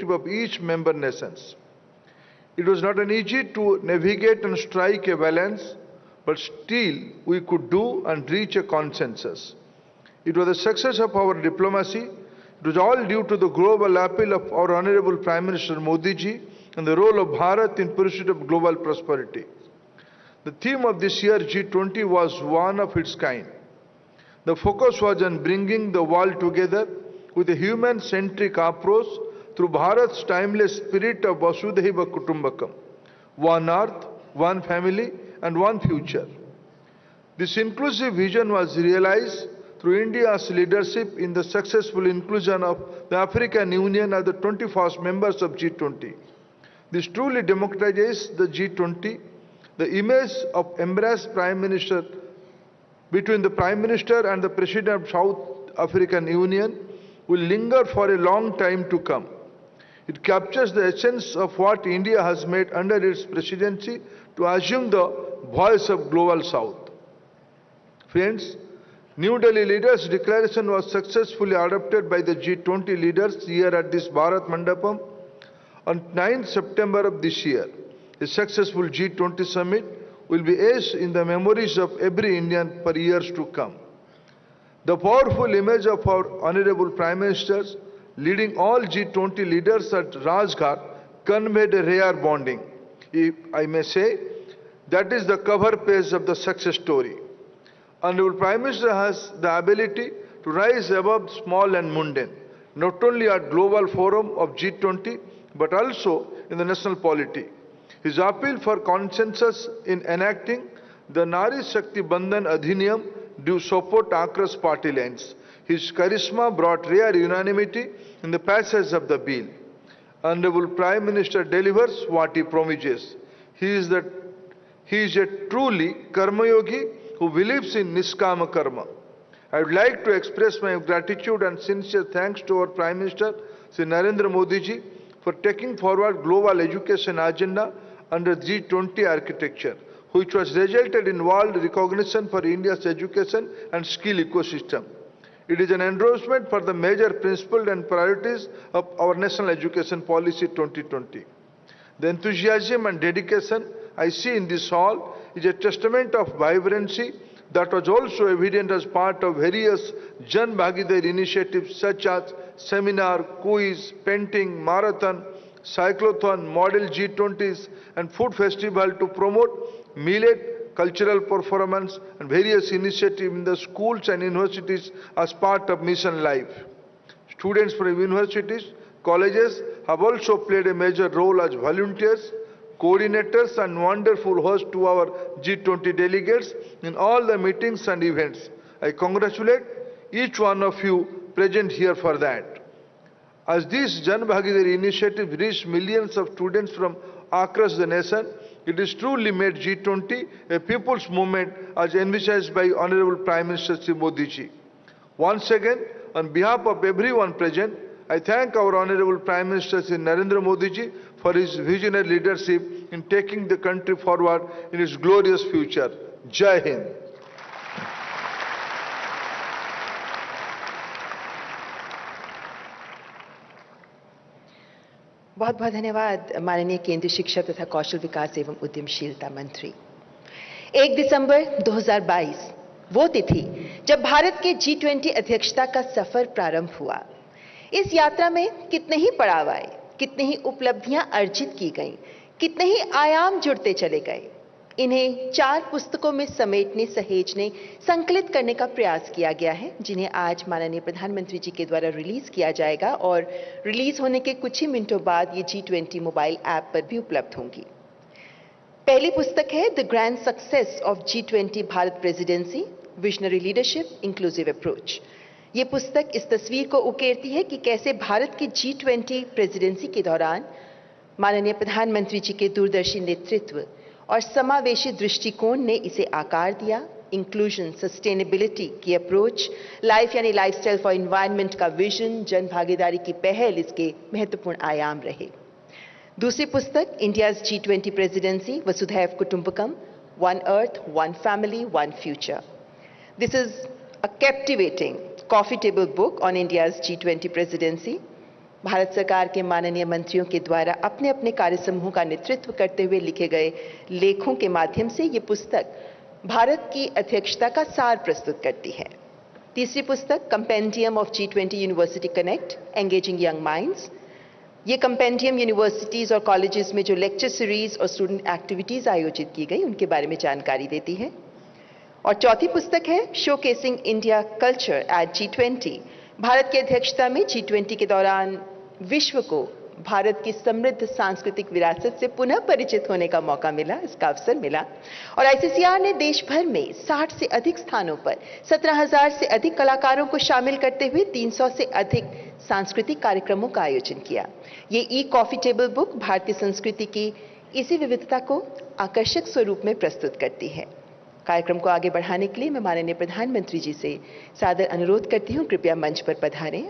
perspective of each member nations. It was not an easy to navigate and strike a balance, but still we could do and reach a consensus. It was the success of our diplomacy. It was all due to the global appeal of our Honorable Prime Minister Modi ji and the role of Bharat in pursuit of global prosperity. The theme of this year G20 was one of its kind. The focus was on bringing the world together with a human-centric approach through Bharat's timeless spirit of Vasudhaiva Kutumbakam, one earth, one family and one future. This inclusive vision was realized through India's leadership in the successful inclusion of the African Union as the 21st members of G20. This truly democratizes the G20. The image of embraced Prime Minister between the Prime Minister and the President of South African Union will linger for a long time to come. It captures the essence of what India has made under its presidency to assume the voice of Global South. Friends, New Delhi Leaders' Declaration was successfully adopted by the G20 leaders here at this Bharat Mandapam on 9th September of this year. A successful G20 summit will be etched in the memories of every Indian for years to come. The powerful image of our Honorable Prime Ministers leading all G20 leaders at Rajghat conveyed a rare bonding. If I may say, that is the cover page of the success story. Honorable Prime Minister has the ability to rise above small and mundane, not only at global forum of G20, but also in the national polity. His appeal for consensus in enacting the Nari Shakti Bandhan Adhiniyam due support across party lines. His charisma brought rare unanimity in the passage of the bill. Honorable Prime Minister delivers what he promises. He is a truly Karma Yogi who believes in Niskama Karma. I would like to express my gratitude and sincere thanks to our Prime Minister, Sri Narendra Modi ji, for taking forward global education agenda under G20 architecture, which was resulted in world recognition for India's education and skill ecosystem. It is an endorsement for the major principles and priorities of our National Education Policy 2020. The enthusiasm and dedication I see in this hall is a testament of vibrancy that was also evident as part of various Jan Bhagidar initiatives such as seminar, quiz, painting, marathon, cyclothon, model G20s and food festival to promote millet, cultural performance and various initiatives in the schools and universities as part of Mission Life. Students from universities, colleges have also played a major role as volunteers, coordinators and wonderful hosts to our G20 delegates in all the meetings and events. I congratulate each one of you present here for that. As this Jan Bhagidar initiative reached millions of students from across the nation, it is truly made G20 a people's movement as envisaged by Honorable Prime Minister Sri Modi ji. Once again, on behalf of everyone present, I thank our Honorable Prime Minister Sri Narendra Modi ji for his visionary leadership in taking the country forward in its glorious future. Jai Hind. बहुत बहुत धन्यवाद माननीय केंद्रीय शिक्षा तथा कौशल विकास एवं उद्यमशीलता मंत्री। 1 दिसंबर 2022 वो तिथि जब भारत के G20 अध्यक्षता का सफर प्रारंभ हुआ। इस यात्रा में कितने ही पड़ाव आए, कितनी ही उपलब्धियां अर्जित की गईं, कितने ही आयाम जुड़ते चले गए। इन्हें 4 पुस्तकों में समेटने, सहेजने, संकलित करने का प्रयास किया गया है, जिन्हें आज माननीय प्रधानमंत्री जी के द्वारा रिलीज किया जाएगा और रिलीज होने के कुछ ही मिनटों बाद ये G20 मोबाइल ऐप पर भी उपलब्ध होंगी। पहली पुस्तक है the grand success of G20 Bharat presidency, visionary leadership, inclusive approach. ये पुस्तक इस तस्वीर को उकेरती है कि कैसे भारत की G20 प्रेसिडेंसी के दौरान माननीय प्रधानमंत्री जी के दूरदर्शी नेतृत्व और समावेशी दृष्टिकोण ने इसे आकार दिया। इंक्लूजन, सस्टेनेबिलिटी की अप्रोच, लाइफ यानी लाइफस्टाइल फॉर एनवायरनमेंट का विजन, जन भागीदारी की पहल इसके महत्वपूर्ण आयाम रहे। दूसरी पुस्तक इंडियाज G20 प्रेसिडेंसी, वसुधैव कुटुंबकम, one earth, one family, one future. This is a captivating coffee table book on India's G20 presidency. Bharat सरकार के माननीय मंत्रियों के द्वारा अपने अपने कार्य समूह का नेतृत्व करते हुए लिखे गए लेखों के माध्यम से ये पुस्तक भारत की अध्यक्षता का सार प्रस्तुत करती है। तीसरी पुस्तक compendium of G20 university connect engaging young minds. ये कंपेंडियम यूनिवर्सिटीज और कॉलेजेस में जो लेक्चर सीरीज और स्टूडेंट एक्टिविटीज आयोजित की गई उनके बारे में जानकारी देती है। और चौथी पुस्तक है showcasing India culture eight G20। Bharat की अध्यक्षता में G20 के दौरान विश्व को भारत की समृद्ध सांस्कृतिक विरासत से पुनः परिचित होने का मौका मिला, इसका अवसर मिला। और ICCR ने देश भर में 60 से अधिक स्थानों पर 17,000 से अधिक कलाकारों को शामिल करते हुए 300 से अधिक सांस्कृतिक कार्यक्रमों का आयोजन किया। ये कॉफी टेबल बुक भारतीय संस्कृति की इसी विविधता को आकर्षक स्वरूप में प्रस्तुत करती है। कार्यक्रम को आगे बढ़ाने के लिए मैं माननीय प्रधानमंत्री जी से सादर अनुरोध करती हूं, कृपया मंच पर पधारें।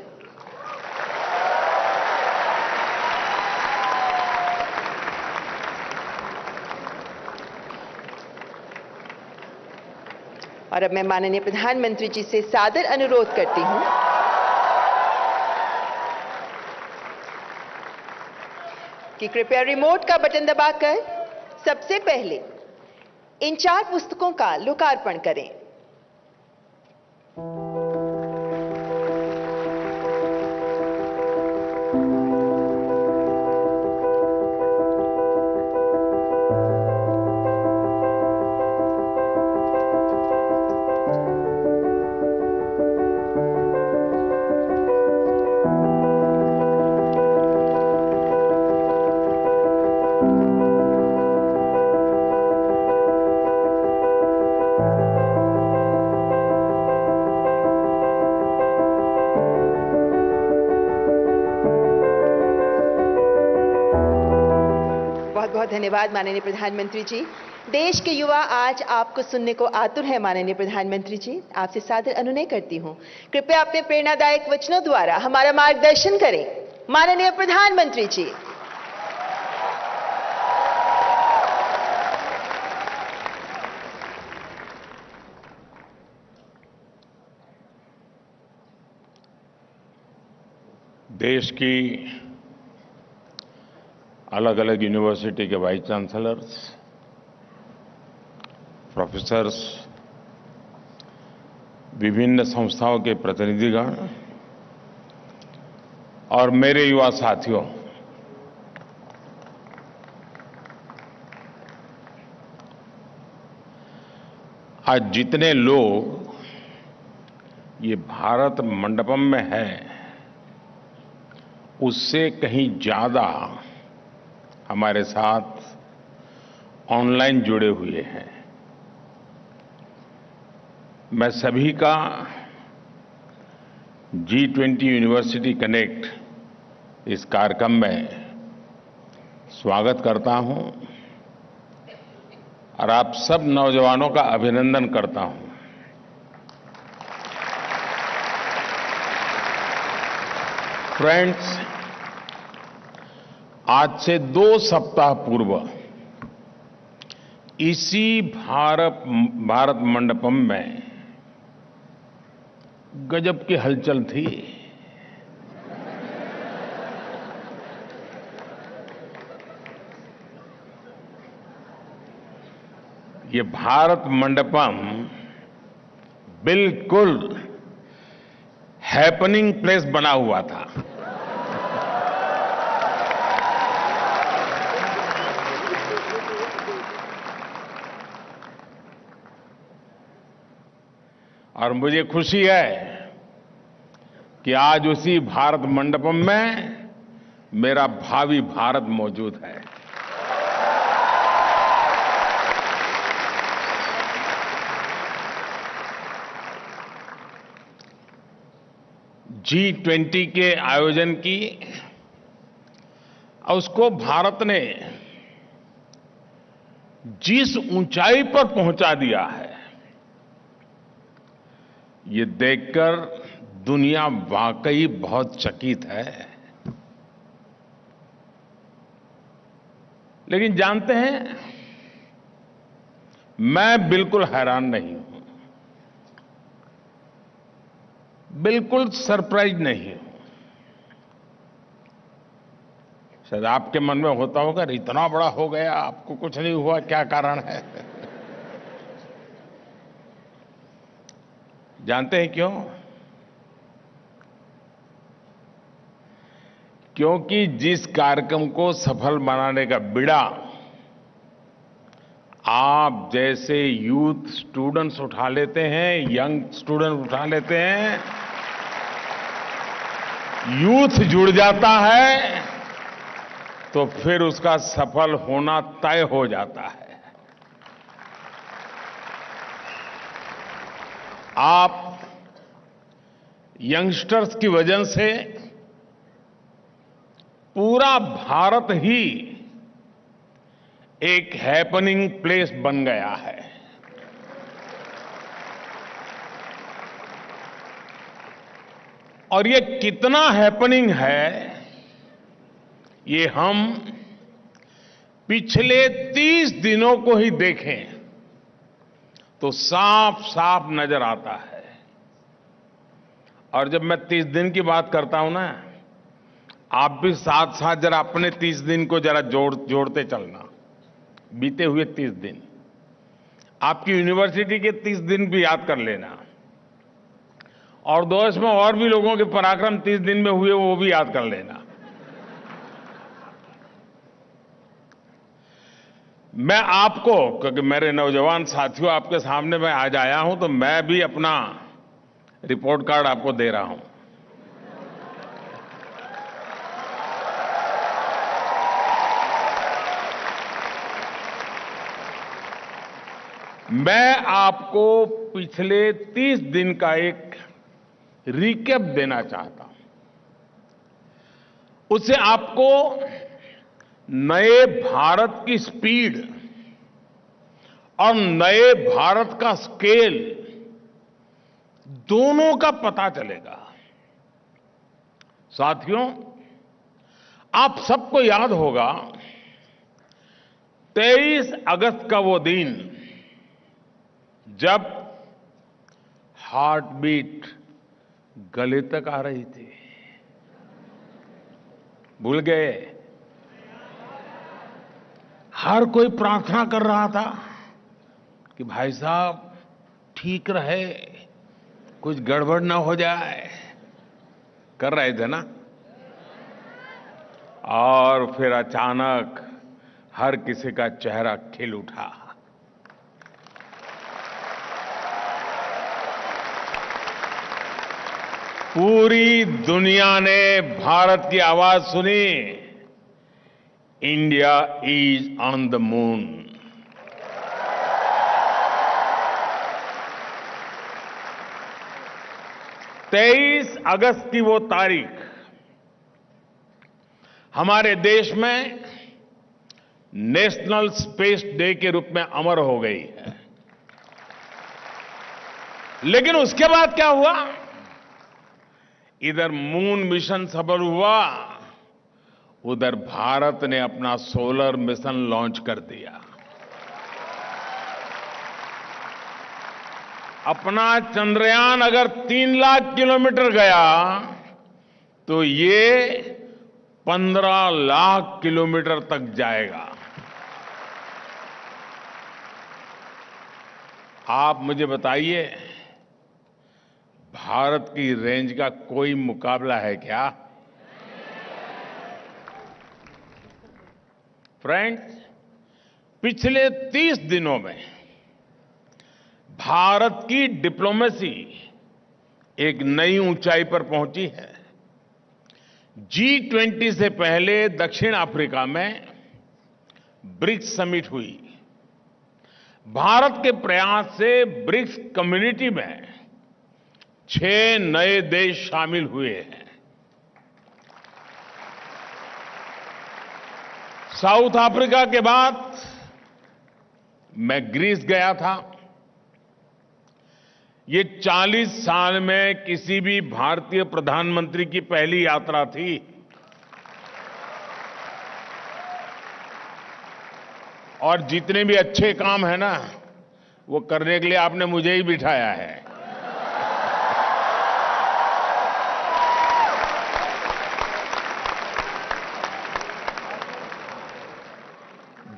और अब मैं माननीय प्रधानमंत्री जी से सादर अनुरोध करती हूं कि कृपया रिमोट का बटन दबाकर सबसे पहले इन 4 पुस्तकों का लोकार्पण करें। बहुत धन्यवाद माननीय प्रधानमंत्री जी। देश के युवा आज आपको सुनने को आतुर है। माननीय प्रधानमंत्री जी, आपसे सादर अनुनय करती हूं, कृपया अपने प्रेरणादायक वचनों द्वारा हमारा मार्गदर्शन करें। माननीय प्रधानमंत्री जी। देश की अलग अलग यूनिवर्सिटी के वाइस चांसलर्स, प्रोफेसर्स, विभिन्न संस्थाओं के प्रतिनिधिगण और मेरे युवा साथियों, आज जितने लोग ये भारत मंडपम में हैं, उससे कहीं ज्यादा हमारे साथ ऑनलाइन जुड़े हुए हैं। मैं सभी का G20 यूनिवर्सिटी कनेक्ट इस कार्यक्रम में स्वागत करता हूं और आप सब नौजवानों का अभिनंदन करता हूं। फ्रेंड्स, आज से 2 सप्ताह पूर्व इसी भारत मंडपम में गजब की हलचल थी। ये भारत मंडपम बिल्कुल हैपनिंग प्लेस बना हुआ था। और मुझे खुशी है कि आज उसी भारत मंडपम में मेरा भावी भारत मौजूद है। G20 के आयोजन की और उसको भारत ने जिस ऊंचाई पर पहुंचा दिया है, ये देखकर दुनिया वाकई बहुत चकित है। लेकिन जानते हैं, मैं बिल्कुल हैरान नहीं हूं, बिल्कुल सरप्राइज नहीं हूं। शायद आपके मन में होता होगा, इतना बड़ा हो गया, आपको कुछ नहीं हुआ, क्या कारण है? जानते हैं क्यों? क्योंकि जिस कार्यक्रम को सफल बनाने का बीड़ा आप जैसे यूथ स्टूडेंट्स उठा लेते हैं, यंग स्टूडेंट उठा लेते हैं, यूथ जुड़ जाता है, तो फिर उसका सफल होना तय हो जाता है। आप यंगस्टर्स की वजह से पूरा भारत ही एक हैपनिंग प्लेस बन गया है। और ये कितना हैपनिंग है, ये हम पिछले 30 दिनों को ही देखें तो साफ साफ नजर आता है। और जब मैं 30 दिन की बात करता हूं ना, आप भी साथ साथ जरा अपने 30 दिन को जरा जोड़ते चलना। बीते हुए 30 दिन, आपकी यूनिवर्सिटी के 30 दिन भी याद कर लेना, और देश में और भी लोगों के पराक्रम 30 दिन में हुए वो भी याद कर लेना। मैं आपको, क्योंकि मेरे नौजवान साथियों आपके सामने मैं आज आया हूं, तो मैं भी अपना रिपोर्ट कार्ड आपको दे रहा हूं। मैं आपको पिछले 30 दिन का एक रिकैप देना चाहता हूं। उससे आपको नए भारत की स्पीड और नए भारत का स्केल दोनों का पता चलेगा। साथियों, आप सबको याद होगा 23 अगस्त का वो दिन जब हार्ट बीट गले तक आ रही थी। भूल गए? हर कोई प्रार्थना कर रहा था कि भाई साहब ठीक रहे, कुछ गड़बड़ ना हो जाए। कर रहे थे ना? और फिर अचानक हर किसी का चेहरा खिल उठा। पूरी दुनिया ने भारत की आवाज सुनी, India is on the moon. तेईस अगस्त की वो तारीख हमारे देश में नेशनल स्पेस डे के रूप में अमर हो गई है। लेकिन उसके बाद क्या हुआ? इधर मून मिशन सफल हुआ, उधर भारत ने अपना सोलर मिशन लॉन्च कर दिया। अपना चंद्रयान अगर 3 लाख किलोमीटर गया तो ये 15 लाख किलोमीटर तक जाएगा। आप मुझे बताइए, भारत की रेंज का कोई मुकाबला है क्या? फ्रेंड्स, पिछले 30 दिनों में भारत की डिप्लोमेसी एक नई ऊंचाई पर पहुंची है। G20 से पहले दक्षिण अफ्रीका में ब्रिक्स समिट हुई। भारत के प्रयास से ब्रिक्स कम्युनिटी में 6 नए देश शामिल हुए हैं। साउथ अफ्रीका के बाद मैं ग्रीस गया था। ये 40 साल में किसी भी भारतीय प्रधानमंत्री की पहली यात्रा थी। और जितने भी अच्छे काम है ना, वो करने के लिए आपने मुझे ही बिठाया है।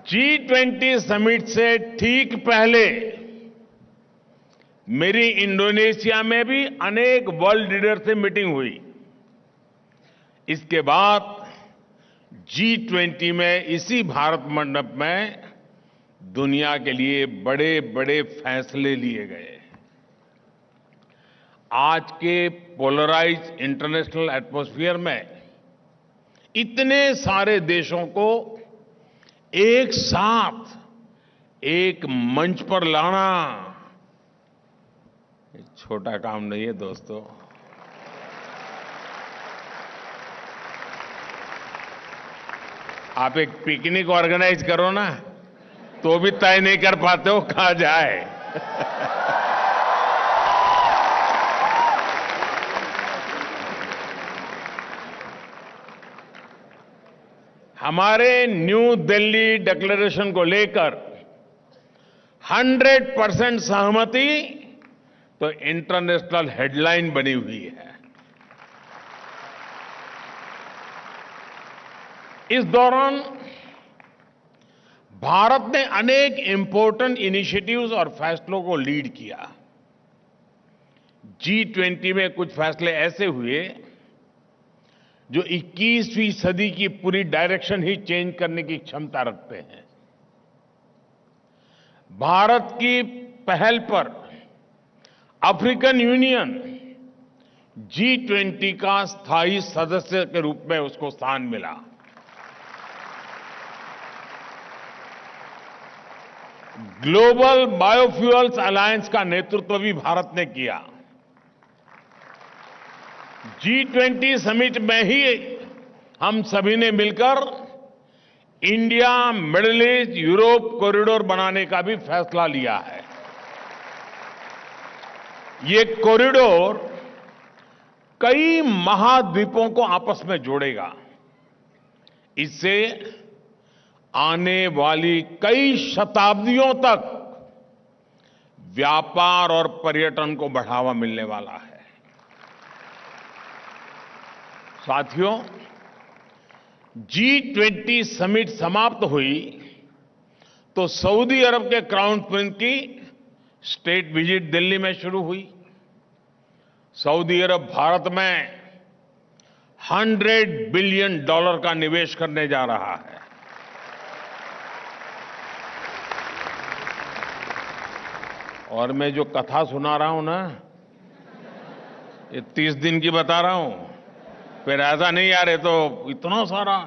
G20 समिट से ठीक पहले मेरी इंडोनेशिया में भी अनेक वर्ल्ड लीडर से मीटिंग हुई। इसके बाद G20 में इसी भारत मंडप में दुनिया के लिए बड़े बड़े फैसले लिए गए। आज के पोलराइज इंटरनेशनल एटमॉस्फेयर में इतने सारे देशों को एक साथ एक मंच पर लाना छोटा काम नहीं है दोस्तों। आप एक पिकनिक ऑर्गेनाइज करो ना तो भी तय नहीं कर पाते हो कहां जाए। हमारे न्यू दिल्ली डिक्लेरेशन को लेकर 100% सहमति तो इंटरनेशनल हेडलाइन बनी हुई है। इस दौरान भारत ने अनेक इंपॉर्टेंट इनिशिएटिव्स और फैसलों को लीड किया। G20 में कुछ फैसले ऐसे हुए जो 21वीं सदी की पूरी डायरेक्शन ही चेंज करने की क्षमता रखते हैं। भारत की पहल पर अफ्रीकन यूनियन G20 का स्थायी सदस्य के रूप में उसको स्थान मिला। ग्लोबल बायोफ्यूल्स अलायंस का नेतृत्व भी भारत ने किया। G20 समिट में ही हम सभी ने मिलकर India middle east Europe corridor बनाने का भी फैसला लिया है। ये कॉरिडोर कई महाद्वीपों को आपस में जोड़ेगा। इससे आने वाली कई शताब्दियों तक व्यापार और पर्यटन को बढ़ावा मिलने वाला है। साथियों, G20 समिट समाप्त हुई तो सऊदी अरब के क्राउन प्रिंस की स्टेट विजिट दिल्ली में शुरू हुई। सऊदी अरब भारत में $100 बिलियन का निवेश करने जा रहा है। और मैं जो कथा सुना रहा हूं ना, ये 30 दिन की बता रहा हूं, फिर ऐसा नहीं यार ये तो इतना सारा।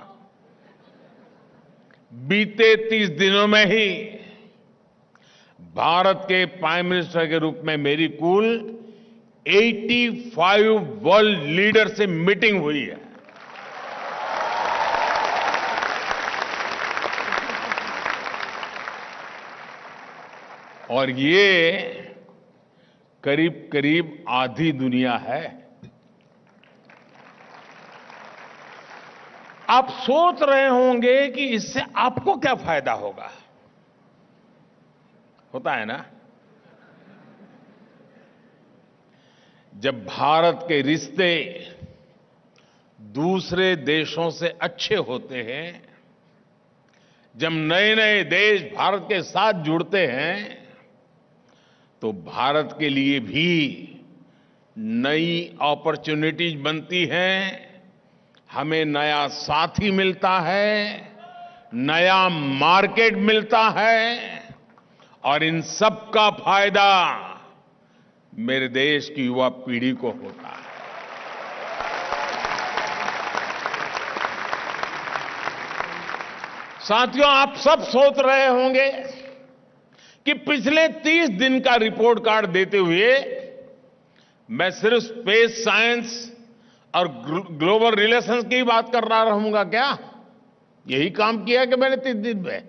बीते 30 दिनों में ही भारत के प्राइम मिनिस्टर के रूप में मेरी कुल 85 वर्ल्ड लीडर से मीटिंग हुई है। और ये करीब करीब आधी दुनिया है। आप सोच रहे होंगे कि इससे आपको क्या फायदा होगा। होता है ना, जब भारत के रिश्ते दूसरे देशों से अच्छे होते हैं, जब नए नए देश भारत के साथ जुड़ते हैं, तो भारत के लिए भी नई अपॉर्चुनिटीज बनती हैं। हमें नया साथी मिलता है, नया मार्केट मिलता है और इन सब का फायदा मेरे देश की युवा पीढ़ी को होता है। साथियों, आप सब सोच रहे होंगे कि पिछले 30 दिन का रिपोर्ट कार्ड देते हुए मैं सिर्फ स्पेस साइंस और ग्लोबल रिलेशंस की बात कर रहा रहूंगा क्या? यही काम किया कि मैंने 30 दिन में?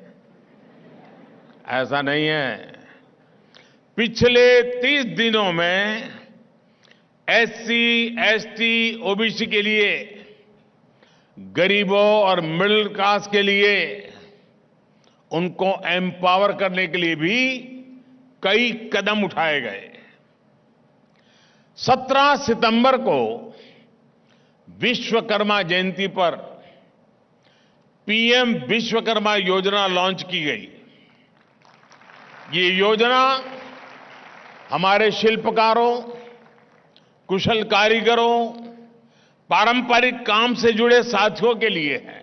ऐसा नहीं है। पिछले 30 दिनों में एससी, एसटी, ओबीसी के लिए, गरीबों और मिडिल क्लास के लिए, उनको एम्पावर करने के लिए भी कई कदम उठाए गए। 17 सितंबर को विश्वकर्मा जयंती पर पीएम विश्वकर्मा योजना लॉन्च की गई। ये योजना हमारे शिल्पकारों, कुशल कारीगरों, पारंपरिक काम से जुड़े साथियों के लिए है।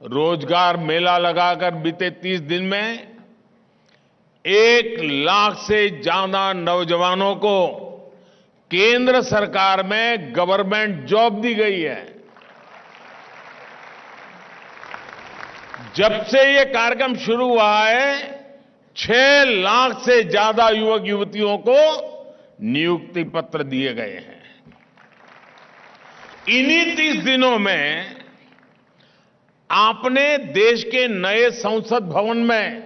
रोजगार मेला लगाकर बीते 30 दिन में 1 लाख से ज्यादा नौजवानों को केंद्र सरकार में गवर्नमेंट जॉब दी गई है। जब से ये कार्यक्रम शुरू हुआ है, 6 लाख से ज्यादा युवक युवतियों को नियुक्ति पत्र दिए गए हैं। इन्हीं 30 दिनों में आपने देश के नए संसद भवन में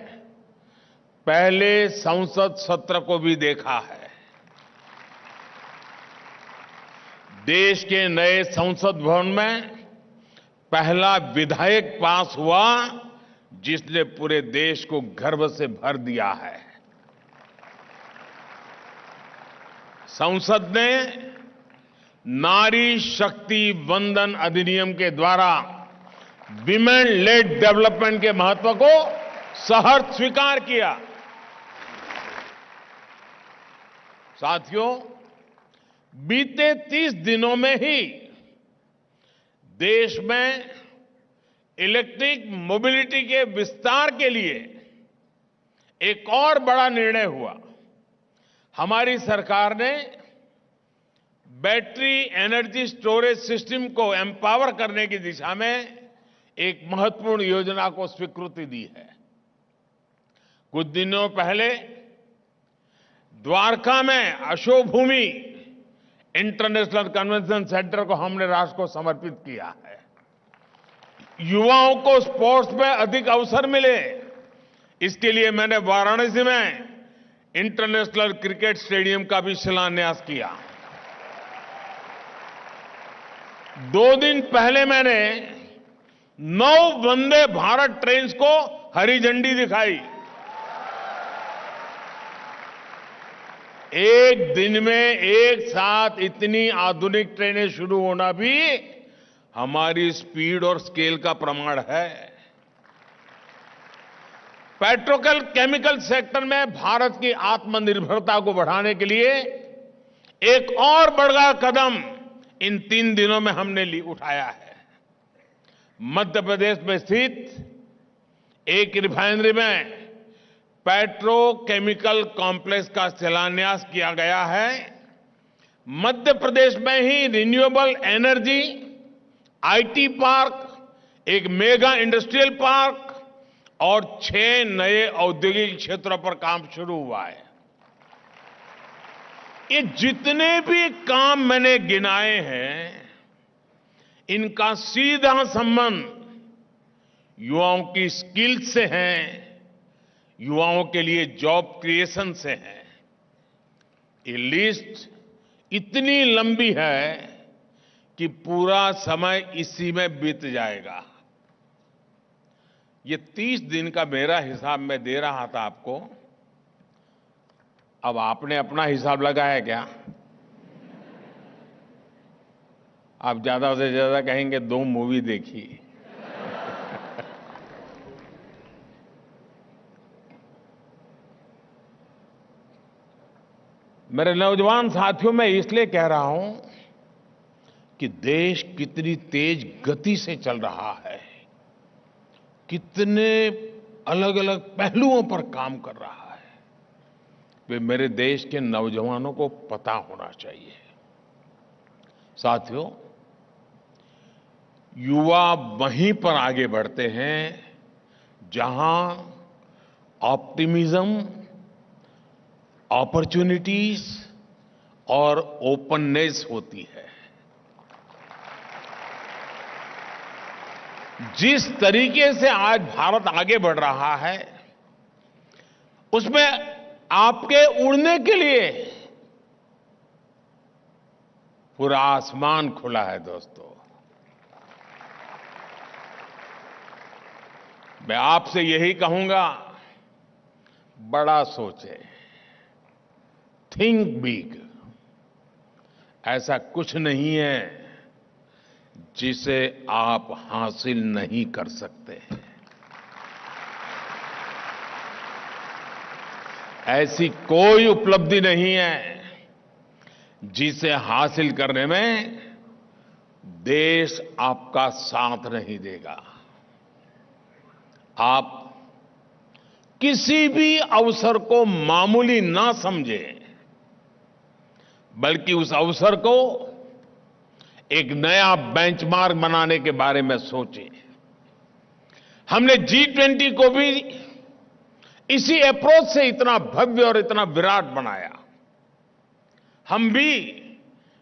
पहले संसद सत्र को भी देखा है। देश के नए संसद भवन में पहला विधेयक पास हुआ जिसने पूरे देश को गर्व से भर दिया है। संसद ने नारी शक्ति वंदन अधिनियम के द्वारा विमेन लेड डेवलपमेंट के महत्व को सहर्ष स्वीकार किया। साथियों, बीते 30 दिनों में ही देश में इलेक्ट्रिक मोबिलिटी के विस्तार के लिए एक और बड़ा निर्णय हुआ। हमारी सरकार ने बैटरी एनर्जी स्टोरेज सिस्टम को एम्पावर करने की दिशा में एक महत्वपूर्ण योजना को स्वीकृति दी है। कुछ दिनों पहले द्वारका में अशोक भूमि इंटरनेशनल कन्वेंशन सेंटर को हमने राष्ट्र को समर्पित किया है। युवाओं को स्पोर्ट्स में अधिक अवसर मिले, इसके लिए मैंने वाराणसी में इंटरनेशनल क्रिकेट स्टेडियम का भी शिलान्यास किया। 2 दिन पहले मैंने 9 वंदे भारत ट्रेन्स को हरी झंडी दिखाई। एक दिन में एक साथ इतनी आधुनिक ट्रेनें शुरू होना भी हमारी स्पीड और स्केल का प्रमाण है। पेट्रोकेमिकल सेक्टर में भारत की आत्मनिर्भरता को बढ़ाने के लिए एक और बड़ा कदम इन 3 दिनों में हमने उठाया है। मध्य प्रदेश में स्थित एक रिफाइनरी में पेट्रोकेमिकल कॉम्प्लेक्स का शिलान्यास किया गया है। मध्य प्रदेश में ही रिन्यूएबल एनर्जी, आईटी पार्क, एक मेगा इंडस्ट्रियल पार्क और 6 नए औद्योगिक क्षेत्रों पर काम शुरू हुआ है। ये जितने भी काम मैंने गिनाए हैं, इनका सीधा संबंध युवाओं की स्किल से है, युवाओं के लिए जॉब क्रिएशन से है। ये लिस्ट इतनी लंबी है कि पूरा समय इसी में बीत जाएगा। ये 30 दिन का मेरा हिसाब मैं दे रहा था आपको। अब आपने अपना हिसाब लगाया क्या? आप ज्यादा से ज्यादा कहेंगे 2 मूवी देखी। मेरे नौजवान साथियों, मैं इसलिए कह रहा हूं कि देश कितनी तेज गति से चल रहा है, कितने अलग अलग पहलुओं पर काम कर रहा है, वे मेरे देश के नौजवानों को पता होना चाहिए। साथियों, युवा वहीं पर आगे बढ़ते हैं जहां ऑप्टिमिज्म, अपॉर्चुनिटीज और ओपननेस होती है। जिस तरीके से आज भारत आगे बढ़ रहा है, उसमें आपके उड़ने के लिए पूरा आसमान खुला है। दोस्तों, मैं आपसे यही कहूंगा, बड़ा सोचें, थिंक बिग। ऐसा कुछ नहीं है जिसे आप हासिल नहीं कर सकते हैं। ऐसी कोई उपलब्धि नहीं है जिसे हासिल करने में देश आपका साथ नहीं देगा। आप किसी भी अवसर को मामूली ना समझें, बल्कि उस अवसर को एक नया बेंचमार्क बनाने के बारे में सोचें। हमने G20 को भी इसी अप्रोच से इतना भव्य और इतना विराट बनाया। हम भी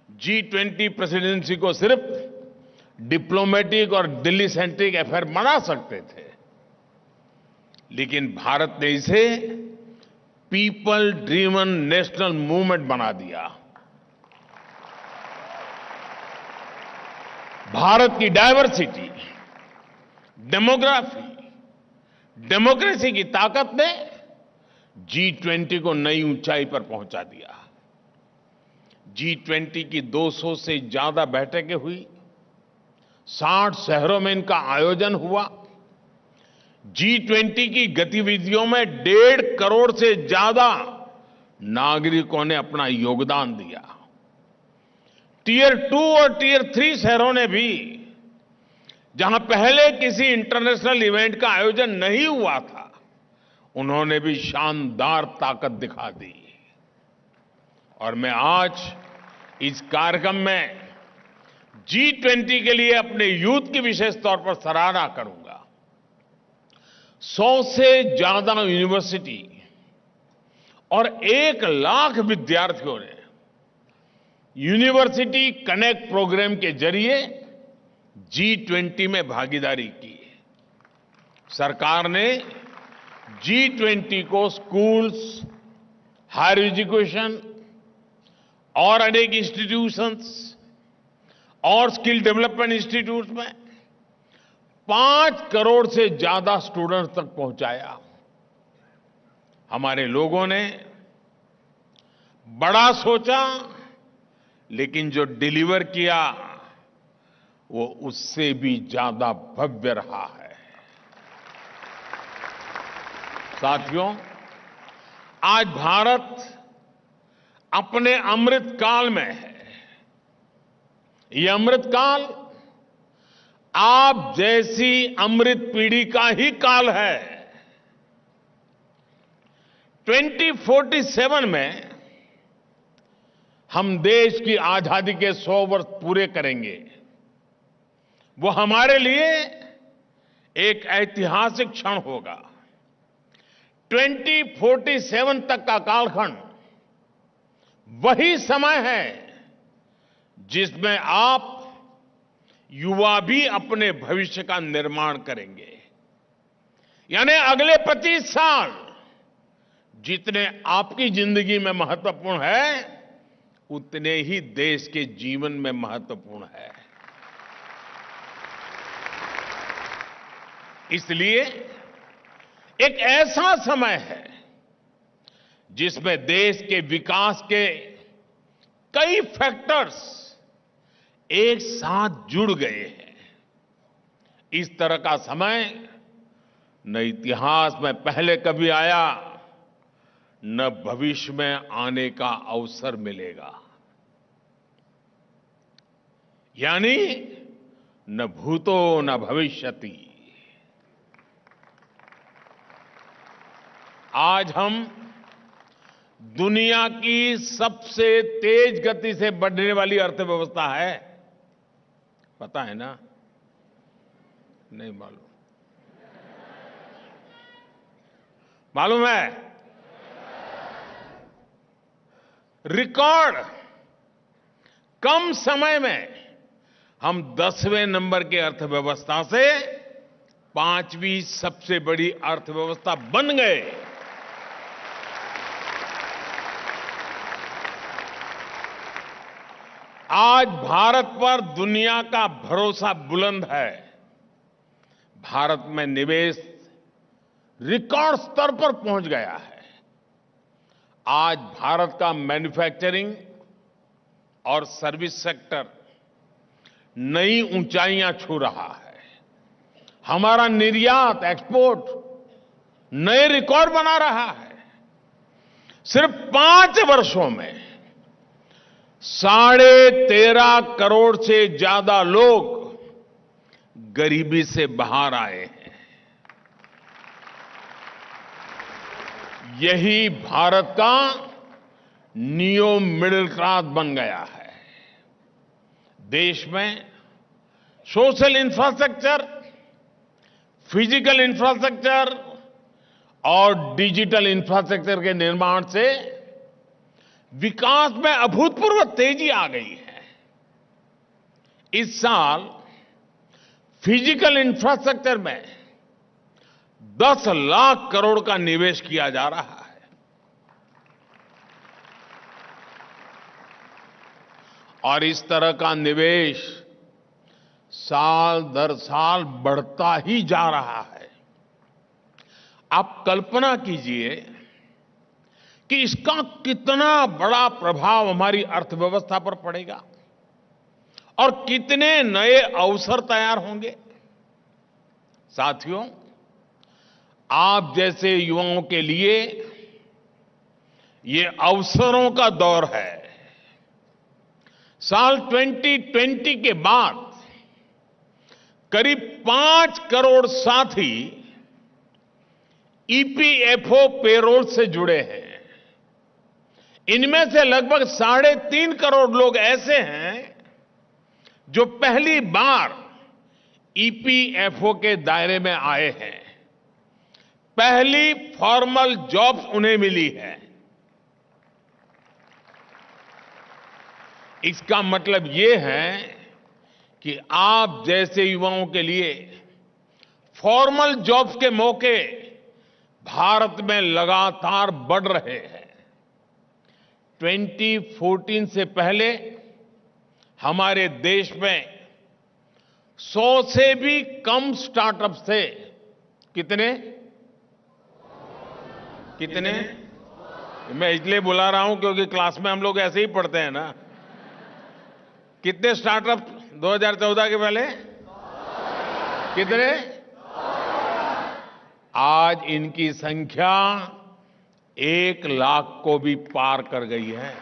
G20 प्रेसिडेंसी को सिर्फ डिप्लोमेटिक और दिल्ली सेंट्रिक अफेयर बना सकते थे, लेकिन भारत ने इसे पीपल ड्रिवन नेशनल मूवमेंट बना दिया। भारत की डायवर्सिटी, डेमोग्राफी, डेमोक्रेसी की ताकत ने G20 को नई ऊंचाई पर पहुंचा दिया। G20 की 200 से ज्यादा बैठकें हुई, 60 शहरों में इनका आयोजन हुआ। G20 की गतिविधियों में 1.5 करोड़ से ज्यादा नागरिकों ने अपना योगदान दिया। टियर 2 और टियर 3 शहरों ने भी, जहां पहले किसी इंटरनेशनल इवेंट का आयोजन नहीं हुआ था, उन्होंने भी शानदार ताकत दिखा दी। और मैं आज इस कार्यक्रम में G20 के लिए अपने यूथ की विशेष तौर पर सराहना करूंगा। 100 से ज्यादा यूनिवर्सिटी और 1 लाख विद्यार्थियों ने यूनिवर्सिटी कनेक्ट प्रोग्राम के जरिए G20 में भागीदारी की। सरकार ने G20 को स्कूल्स, हायर एजुकेशन और अनेक इंस्टीट्यूशंस और स्किल डेवलपमेंट इंस्टीट्यूट में 5 करोड़ से ज्यादा स्टूडेंट्स तक पहुंचाया। हमारे लोगों ने बड़ा सोचा, लेकिन जो डिलीवर किया वो उससे भी ज्यादा भव्य रहा है। साथियों, आज भारत अपने अमृत काल में है। ये अमृत काल आप जैसी अमृत पीढ़ी का ही काल है। 2047 में हम देश की आजादी के 100 वर्ष पूरे करेंगे। वो हमारे लिए एक ऐतिहासिक क्षण होगा। 2047 तक का कालखंड वही समय है जिसमें आप युवा भी अपने भविष्य का निर्माण करेंगे। यानी अगले 25 साल जितने आपकी जिंदगी में महत्वपूर्ण है, उतने ही देश के जीवन में महत्वपूर्ण है। इसलिए एक ऐसा समय है जिसमें देश के विकास के कई फैक्टर्स एक साथ जुड़ गए हैं। इस तरह का समय न इतिहास में पहले कभी आया, न भविष्य में आने का अवसर मिलेगा। यानी न भूतो न भविष्यति। आज हम दुनिया की सबसे तेज गति से बढ़ने वाली अर्थव्यवस्था है। पता है ना? नहीं मालूम? मालूम है? रिकॉर्ड कम समय में हम 10वें नंबर के अर्थव्यवस्था से 5वीं सबसे बड़ी अर्थव्यवस्था बन गए। आज भारत पर दुनिया का भरोसा बुलंद है। भारत में निवेश रिकॉर्ड स्तर पर पहुंच गया है। आज भारत का मैन्युफैक्चरिंग और सर्विस सेक्टर नई ऊंचाइयां छू रहा है। हमारा निर्यात, एक्सपोर्ट नए रिकॉर्ड बना रहा है। सिर्फ 5 वर्षों में 13.5 करोड़ से ज्यादा लोग गरीबी से बाहर आए हैं। यही भारत का न्यू मिडिल क्लास बन गया है। देश में सोशल इंफ्रास्ट्रक्चर, फिजिकल इंफ्रास्ट्रक्चर और डिजिटल इंफ्रास्ट्रक्चर के निर्माण से विकास में अभूतपूर्व तेजी आ गई है। इस साल फिजिकल इंफ्रास्ट्रक्चर में 10 लाख करोड़ का निवेश किया जा रहा है। और इस तरह का निवेश साल दर साल बढ़ता ही जा रहा है। आप कल्पना कीजिए कि इसका कितना बड़ा प्रभाव हमारी अर्थव्यवस्था पर पड़ेगा और कितने नए अवसर तैयार होंगे। साथियों, आप जैसे युवाओं के लिए ये अवसरों का दौर है। साल 2020 के बाद करीब 5 करोड़ साथी ईपीएफओ पेरोल से जुड़े हैं। इनमें से लगभग 3.5 करोड़ लोग ऐसे हैं जो पहली बार ईपीएफओ के दायरे में आए हैं। पहली फॉर्मल जॉब्स उन्हें मिली है। इसका मतलब ये है कि आप जैसे युवाओं के लिए फॉर्मल जॉब्स के मौके भारत में लगातार बढ़ रहे हैं। 2014 से पहले हमारे देश में 100 से भी कम स्टार्टअप्स थे। कितने? मैं इसलिए बुला रहा हूं क्योंकि क्लास में हम लोग ऐसे ही पढ़ते हैं ना। कितने स्टार्टअप 2014 के पहले? कितने? आज इनकी संख्या 1 लाख को भी पार कर गई है।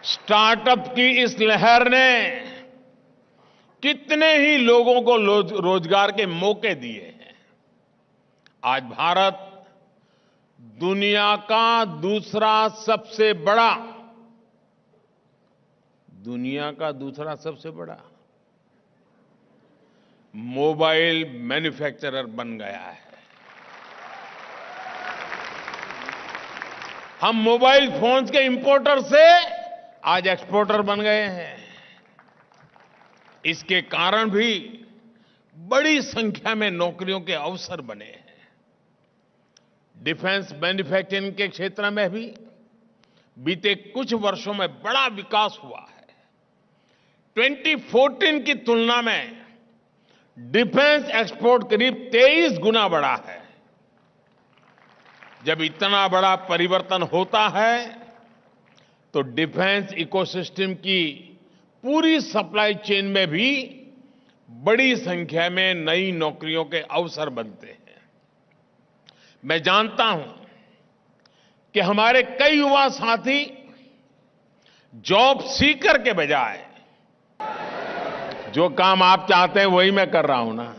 स्टार्टअप की इस लहर ने कितने ही लोगों को रोजगार के मौके दिए हैं। आज भारत दुनिया का दूसरा सबसे बड़ा मोबाइल मैन्युफैक्चरर बन गया है। हम मोबाइल फोन्स के इंपोर्टर से आज एक्सपोर्टर बन गए हैं। इसके कारण भी बड़ी संख्या में नौकरियों के अवसर बने हैं। डिफेंस मैन्युफैक्चरिंग के क्षेत्र में भी बीते कुछ वर्षों में बड़ा विकास हुआ है। 2014 की तुलना में डिफेंस एक्सपोर्ट करीब 23 गुना बढ़ा है। जब इतना बड़ा परिवर्तन होता है तो डिफेंस इकोसिस्टम की पूरी सप्लाई चेन में भी बड़ी संख्या में नई नौकरियों के अवसर बनते हैं। मैं जानता हूं कि हमारे कई युवा साथी जॉब सीकर के बजाय जो काम आप चाहते हैं वही मैं कर रहा हूं ना।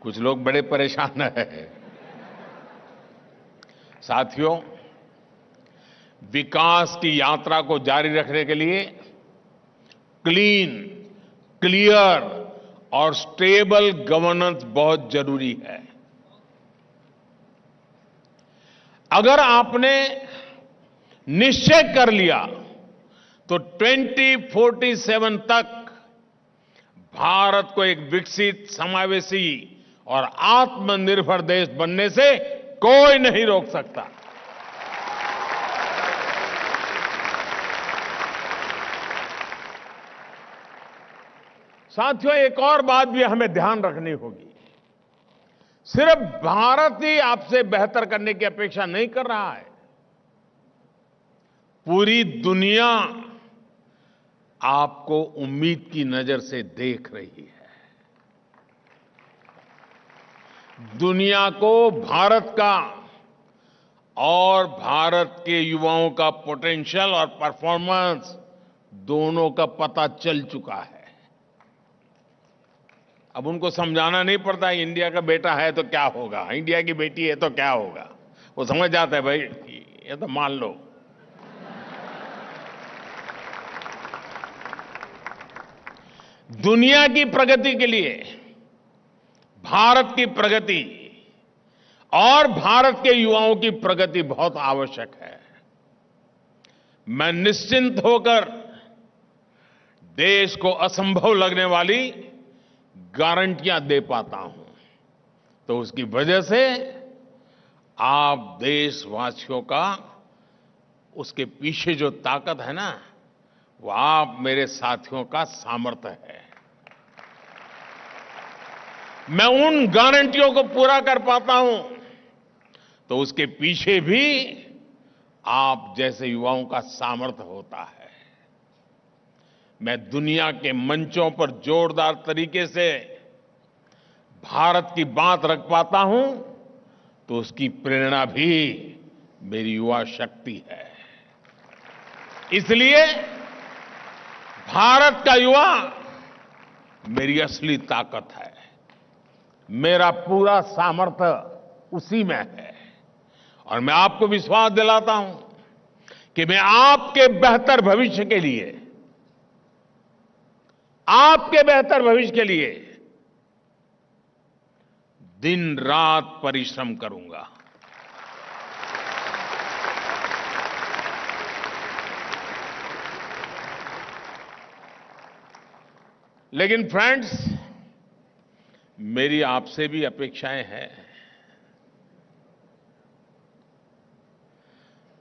कुछ लोग बड़े परेशान हैं। साथियों, विकास की यात्रा को जारी रखने के लिए क्लीन, क्लियर और स्टेबल गवर्नेंस बहुत जरूरी है। अगर आपने निश्चय कर लिया तो 2047 तक भारत को एक विकसित, समावेशी और आत्मनिर्भर देश बनने से कोई नहीं रोक सकता। साथियों, एक और बात भी हमें ध्यान रखनी होगी। सिर्फ भारत ही आपसे बेहतर करने की अपेक्षा नहीं कर रहा है। पूरी दुनिया आपको उम्मीद की नजर से देख रही है। दुनिया को भारत का और भारत के युवाओं का पोटेंशियल और परफॉर्मेंस दोनों का पता चल चुका है। अब उनको समझाना नहीं पड़ता इंडिया का बेटा है तो क्या होगा, इंडिया की बेटी है तो क्या होगा। वो समझ जाता है भाई ये तो मान लो। दुनिया की प्रगति के लिए भारत की प्रगति और भारत के युवाओं की प्रगति बहुत आवश्यक है। मैं निश्चिंत होकर देश को असंभव लगने वाली गारंटियां दे पाता हूं, तो उसकी वजह से आप देशवासियों का उसके पीछे जो ताकत है ना, वो आप मेरे साथियों का सामर्थ्य है। मैं उन गारंटियों को पूरा कर पाता हूं तो उसके पीछे भी आप जैसे युवाओं का सामर्थ्य होता है। मैं दुनिया के मंचों पर जोरदार तरीके से भारत की बात रख पाता हूं तो उसकी प्रेरणा भी मेरी युवा शक्ति है। इसलिए भारत का युवा मेरी असली ताकत है। मेरा पूरा सामर्थ्य उसी में है और मैं आपको विश्वास दिलाता हूं कि मैं आपके बेहतर भविष्य के लिए, आपके बेहतर भविष्य के लिए दिन रात परिश्रम करूंगा। लेकिन फ्रेंड्स, मेरी आपसे भी अपेक्षाएं हैं।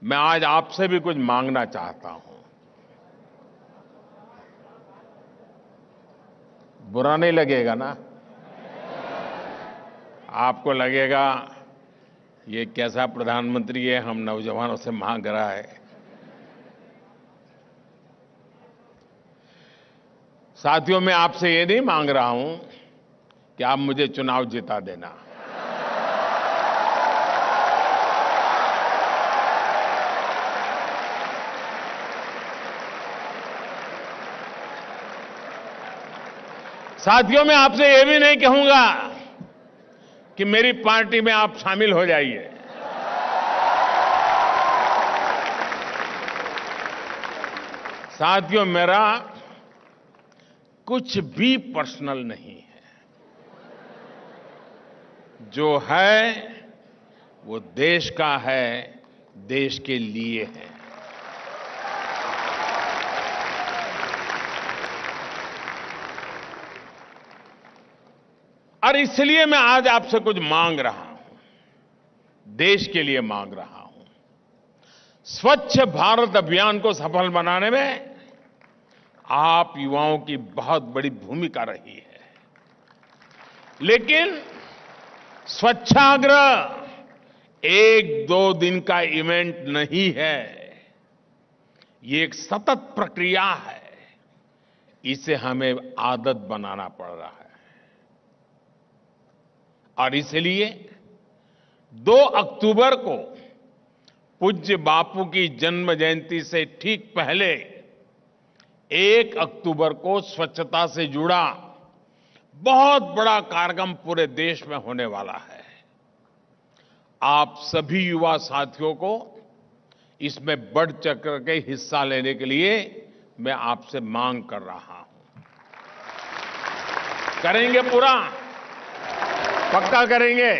मैं आज आपसे भी कुछ मांगना चाहता हूं। बुरा नहीं लगेगा ना? आपको लगेगा ये कैसा प्रधानमंत्री है, हम नौजवानों से मांग रहा है। साथियों, मैं आपसे ये नहीं मांग रहा हूं कि आप मुझे चुनाव जिता देना। साथियों, मैं आपसे ये भी नहीं कहूंगा कि मेरी पार्टी में आप शामिल हो जाइए। साथियों, मेरा कुछ भी पर्सनल नहीं है। जो है वो देश का है, देश के लिए है। और इसलिए मैं आज आपसे कुछ मांग रहा हूं, देश के लिए मांग रहा हूं। स्वच्छ भारत अभियान को सफल बनाने में आप युवाओं की बहुत बड़ी भूमिका रही है। लेकिन स्वच्छाग्रह एक दो दिन का इवेंट नहीं है, ये एक सतत प्रक्रिया है। इसे हमें आदत बनाना पड़ रहा है और इसलिए 2 अक्टूबर को पूज्य बापू की जन्म जयंती से ठीक पहले 1 अक्टूबर को स्वच्छता से जुड़ा बहुत बड़ा कार्यक्रम पूरे देश में होने वाला है। आप सभी युवा साथियों को इसमें बढ़ चढ़ के हिस्सा लेने के लिए मैं आपसे मांग कर रहा हूं। करेंगे पूरा? पक्का करेंगे?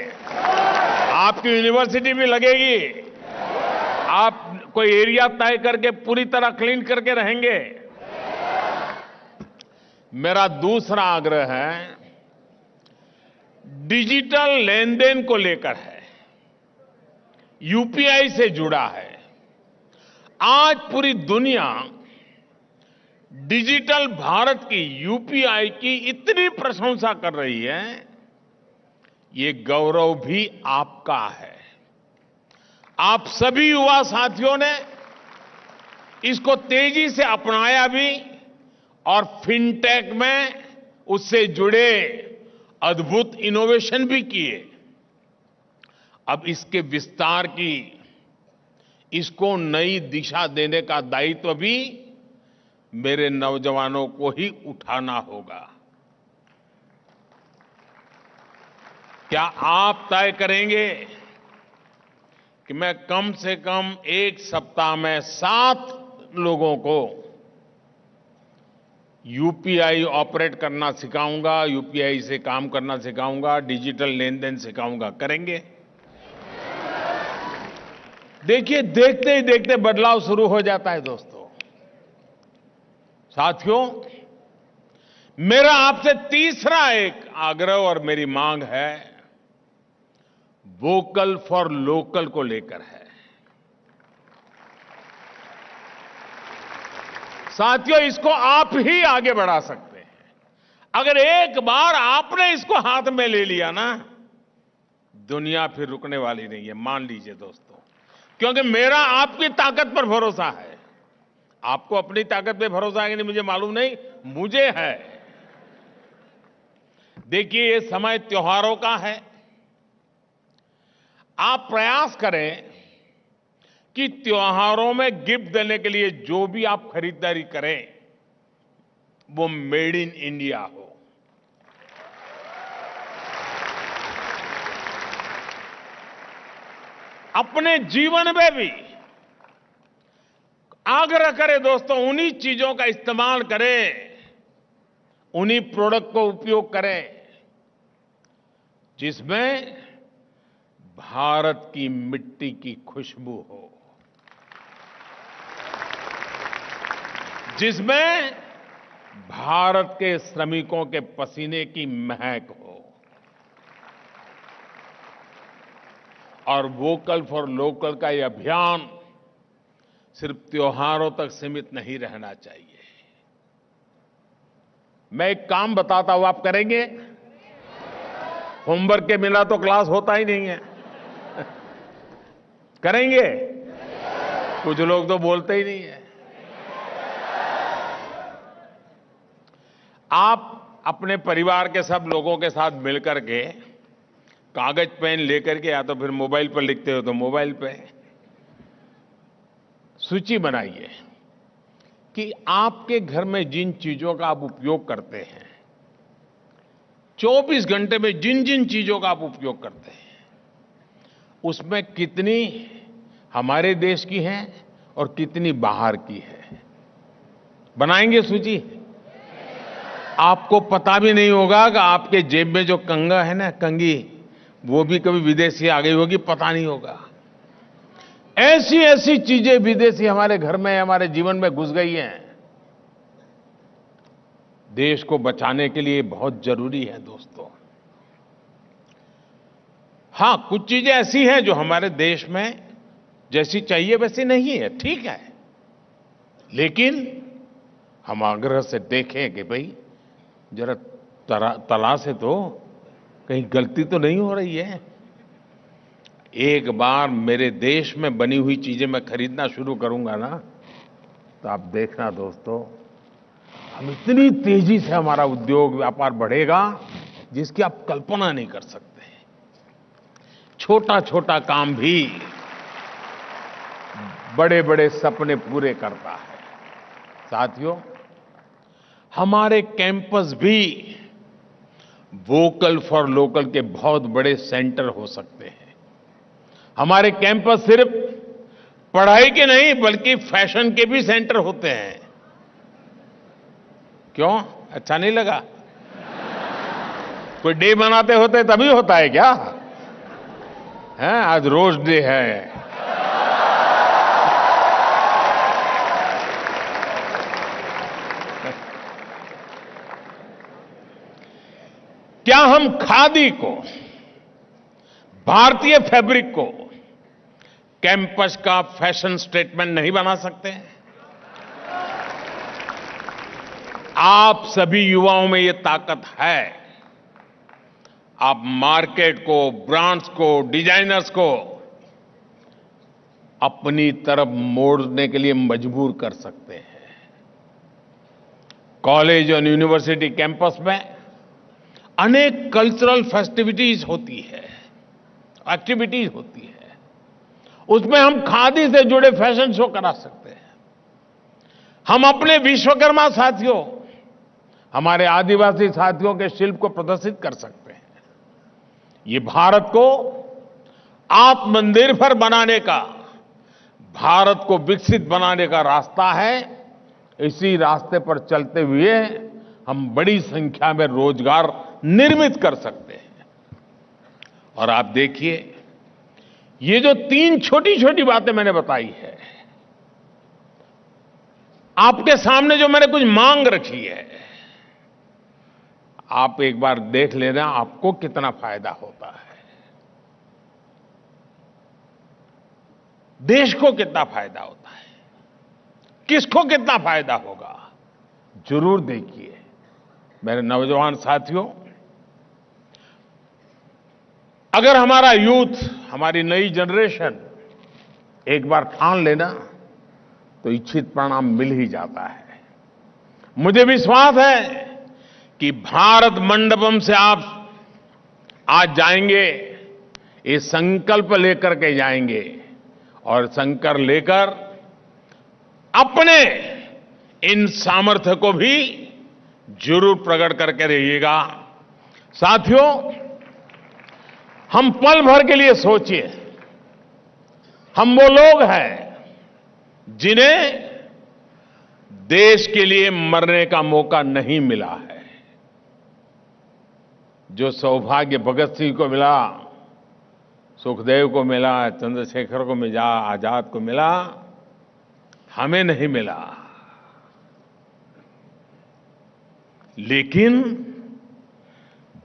आपकी यूनिवर्सिटी भी लगेगी? आप कोई एरिया तय करके पूरी तरह क्लीन करके रहेंगे? मेरा दूसरा आग्रह है, डिजिटल लेन देन को लेकर है, यूपीआई से जुड़ा है। आज पूरी दुनिया डिजिटल भारत की, यूपीआई की इतनी प्रशंसा कर रही है, ये गौरव भी आपका है। आप सभी युवा साथियों ने इसको तेजी से अपनाया भी और फिनटेक में उससे जुड़े अद्भुत इनोवेशन भी किए। अब इसके विस्तार की, इसको नई दिशा देने का दायित्व भी मेरे नौजवानों को ही उठाना होगा। क्या आप तय करेंगे कि मैं कम से कम एक सप्ताह में 7 लोगों को यूपीआई ऑपरेट करना सिखाऊंगा, यूपीआई से काम करना सिखाऊंगा, डिजिटल लेन देन सिखाऊंगा? करेंगे? देखिए, देखते ही देखते बदलाव शुरू हो जाता है दोस्तों। साथियों, मेरा आपसे तीसरा एक आग्रह और मेरी मांग है, वोकल फॉर लोकल को लेकर है। साथियों, इसको आप ही आगे बढ़ा सकते हैं। अगर एक बार आपने इसको हाथ में ले लिया ना, दुनिया फिर रुकने वाली नहीं है, मान लीजिए दोस्तों। क्योंकि मेरा आपकी ताकत पर भरोसा है। आपको अपनी ताकत पे भरोसा है कि नहीं मुझे मालूम नहीं, मुझे है। देखिए, ये समय त्योहारों का है। आप प्रयास करें कि त्योहारों में गिफ्ट देने के लिए जो भी आप खरीदारी करें, वो मेड इन इंडिया हो। अपने जीवन में भी आग्रह करें दोस्तों, उन्हीं चीजों का इस्तेमाल करें, उन्हीं प्रोडक्ट को उपयोग करें जिसमें भारत की मिट्टी की खुशबू हो, जिसमें भारत के श्रमिकों के पसीने की महक हो। और वोकल फॉर लोकल का यह अभियान सिर्फ त्योहारों तक सीमित नहीं रहना चाहिए। मैं एक काम बताता हूं, आप करेंगे? होमवर्क के बिना तो क्लास होता ही नहीं है। करेंगे? कुछ लोग तो बोलते ही नहीं है। आप अपने परिवार के सब लोगों के साथ मिलकर के कागज पेन लेकर के, या तो फिर मोबाइल पर लिखते हो तो मोबाइल पे सूची बनाइए कि आपके घर में जिन चीजों का आप उपयोग करते हैं, 24 घंटे में जिन जिन चीजों का आप उपयोग करते हैं, उसमें कितनी हमारे देश की हैं और कितनी बाहर की है। बनाएंगे सूची? आपको पता भी नहीं होगा कि आपके जेब में जो कंगा है ना, कंगी, वो भी कभी विदेशी आ गई होगी, पता नहीं होगा। ऐसी ऐसी चीजें विदेशी हमारे घर में, हमारे जीवन में घुस गई हैं। देश को बचाने के लिए बहुत जरूरी है दोस्तों। हां, कुछ चीजें ऐसी हैं जो हमारे देश में जैसी चाहिए वैसी नहीं है, ठीक है। लेकिन हम आग्रह से देखें कि भाई जरा तला से तो कहीं गलती तो नहीं हो रही है। एक बार मेरे देश में बनी हुई चीजें मैं खरीदना शुरू करूंगा ना, तो आप देखना दोस्तों, हम इतनी तेजी से हमारा उद्योग व्यापार बढ़ेगा जिसकी आप कल्पना नहीं कर सकते। छोटा छोटा काम भी बड़े बड़े सपने पूरे करता है। साथियों, हमारे कैंपस भी वोकल फॉर लोकल के बहुत बड़े सेंटर हो सकते हैं। हमारे कैंपस सिर्फ पढ़ाई के नहीं बल्कि फैशन के भी सेंटर होते हैं। क्यों? अच्छा नहीं लगा? कोई डे मनाते होते तभी होता है क्या? हैं, आज रोज डे है। क्या हम खादी को, भारतीय फैब्रिक को कैंपस का फैशन स्टेटमेंट नहीं बना सकते? आप सभी युवाओं में ये ताकत है। आप मार्केट को, ब्रांड्स को, डिजाइनर्स को अपनी तरफ मोड़ने के लिए मजबूर कर सकते हैं। कॉलेज और यूनिवर्सिटी कैंपस में अनेक कल्चरल फेस्टिविटीज होती है, एक्टिविटीज होती है। उसमें हम खादी से जुड़े फैशन शो करा सकते हैं। हम अपने विश्वकर्मा साथियों, हमारे आदिवासी साथियों के शिल्प को प्रदर्शित कर सकते हैं। ये भारत को आत्मनिर्भर बनाने का, भारत को विकसित बनाने का रास्ता है। इसी रास्ते पर चलते हुए हम बड़ी संख्या में रोजगार निर्मित कर सकते हैं। और आप देखिए, ये जो 3 छोटी छोटी बातें मैंने बताई है, आपके सामने जो मैंने कुछ मांग रखी है, आप एक बार देख लेना आपको कितना फायदा होता है, देश को कितना फायदा होता है, किसको कितना फायदा होगा। जरूर देखिए मेरे नौजवान साथियों, अगर हमारा यूथ, हमारी नई जनरेशन एक बार ठान लेना तो इच्छित परिणाम मिल ही जाता है। मुझे विश्वास है कि भारत मंडपम से आप आज जाएंगे, ये संकल्प लेकर के जाएंगे और संकल्प लेकर अपने इन सामर्थ्य को भी जरूर प्रकट करके रहिएगा। साथियों, हम पल भर के लिए सोचिए, हम वो लोग हैं जिन्हें देश के लिए मरने का मौका नहीं मिला है। जो सौभाग्य भगत सिंह को मिला, सुखदेव को मिला, चंद्रशेखर को मिला, आजाद को मिला, हमें नहीं मिला। लेकिन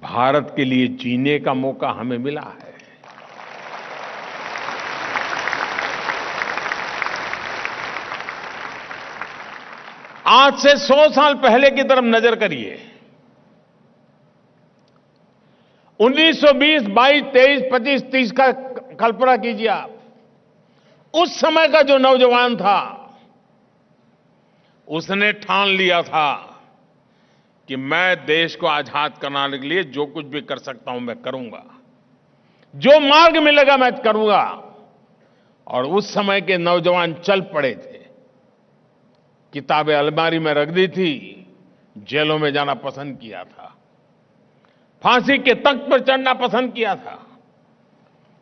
भारत के लिए जीने का मौका हमें मिला है। आज से 100 साल पहले की तरफ नजर करिए। 1920, 22, 23, 25, 30 का कल्पना कीजिए आप। उस समय का जो नौजवान था, उसने ठान लिया था कि मैं देश को आजाद कराने के लिए जो कुछ भी कर सकता हूं मैं करूंगा, जो मार्ग मिलेगा मैं करूंगा। और उस समय के नौजवान चल पड़े थे, किताबें अलमारी में रख दी थी, जेलों में जाना पसंद किया था, फांसी के तख्त पर चढ़ना पसंद किया था।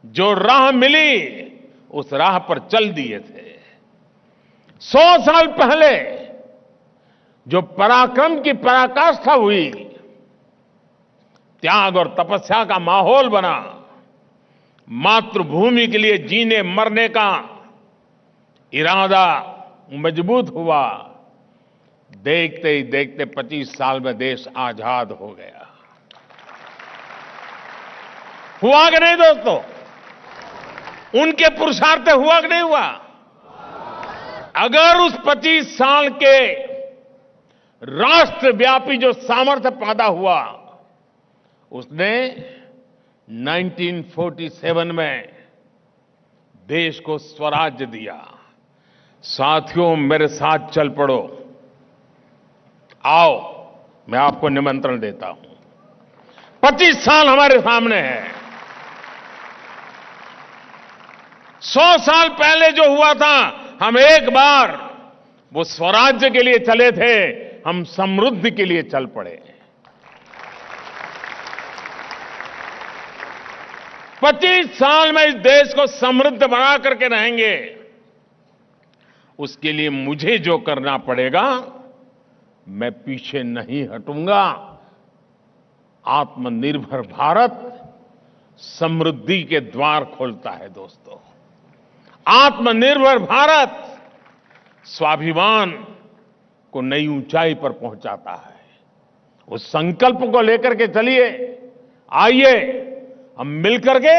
जो राह मिली उस राह पर चल दिए थे। 100 साल पहले जो पराक्रम की पराकाष्ठा हुई, त्याग और तपस्या का माहौल बना, मातृभूमि के लिए जीने मरने का इरादा मजबूत हुआ, देखते ही देखते 25 साल में देश आजाद हो गया। हुआ कि नहीं दोस्तों? उनके पुरुषार्थ हुआ कि नहीं हुआ? अगर उस 25 साल के राष्ट्रव्यापी जो सामर्थ्य पैदा हुआ, उसने 1947 में देश को स्वराज्य दिया। साथियों, मेरे साथ चल पड़ो, आओ, मैं आपको निमंत्रण देता हूं। 25 साल हमारे सामने है। 100 साल पहले जो हुआ था, हम एक बार वो स्वराज्य के लिए चले थे, हम समृद्धि के लिए चल पड़े। 25 साल में इस देश को समृद्ध बना करके रहेंगे। उसके लिए मुझे जो करना पड़ेगा, मैं पीछे नहीं हटूंगा। आत्मनिर्भर भारत समृद्धि के द्वार खोलता है दोस्तों। आत्मनिर्भर भारत स्वाभिमान को नई ऊंचाई पर पहुंचाता है। उस संकल्प को लेकर के चलिए, आइए हम मिलकर के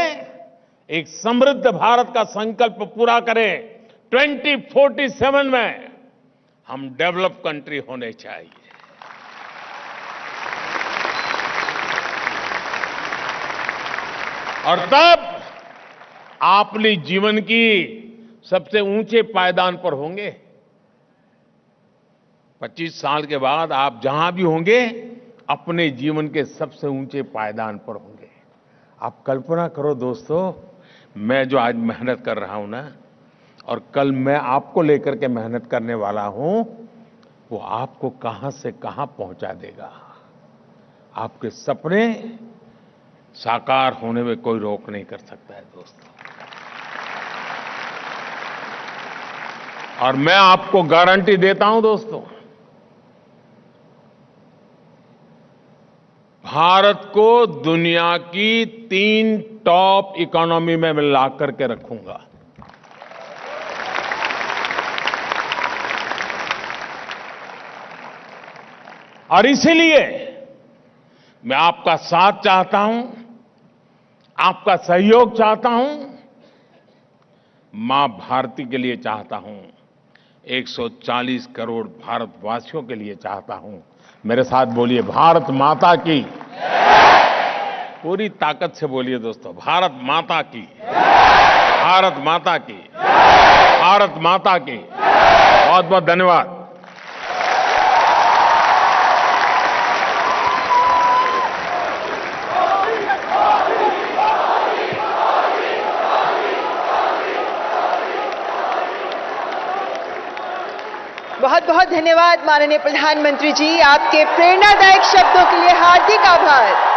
एक समृद्ध भारत का संकल्प पूरा करें। 2047 में हम डेवलप कंट्री होने चाहिए। और तब अपने जीवन की सबसे ऊंचे पायदान पर होंगे। 25 साल के बाद आप जहां भी होंगे, अपने जीवन के सबसे ऊंचे पायदान पर होंगे। आप कल्पना करो दोस्तों, मैं जो आज मेहनत कर रहा हूं ना, और कल मैं आपको लेकर के मेहनत करने वाला हूं, वो आपको कहां से कहां पहुंचा देगा। आपके सपने साकार होने में कोई रोक नहीं कर सकता है दोस्तों। और मैं आपको गारंटी देता हूं दोस्तों, भारत को दुनिया की 3 टॉप इकोनॉमी में मैं ला करके रखूंगा। और इसीलिए मैं आपका साथ चाहता हूं, आपका सहयोग चाहता हूं, मां भारती के लिए चाहता हूं, 140 करोड़ भारतवासियों के लिए चाहता हूं। मेरे साथ बोलिए, भारत माता की। पूरी ताकत से बोलिए दोस्तों, भारत माता की, भारत माता की, भारत माता की। बहुत बहुत धन्यवाद। बहुत बहुत धन्यवाद माननीय प्रधानमंत्री जी, आपके प्रेरणादायक शब्दों के लिए हार्दिक आभार।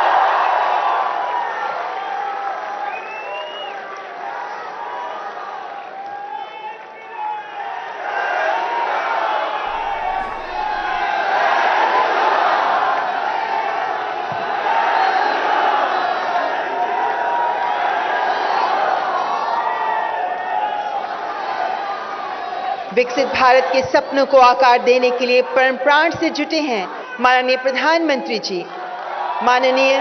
विकसित भारत के सपनों को आकार देने के लिए प्राण से जुटे हैं माननीय प्रधानमंत्री जी। माननीय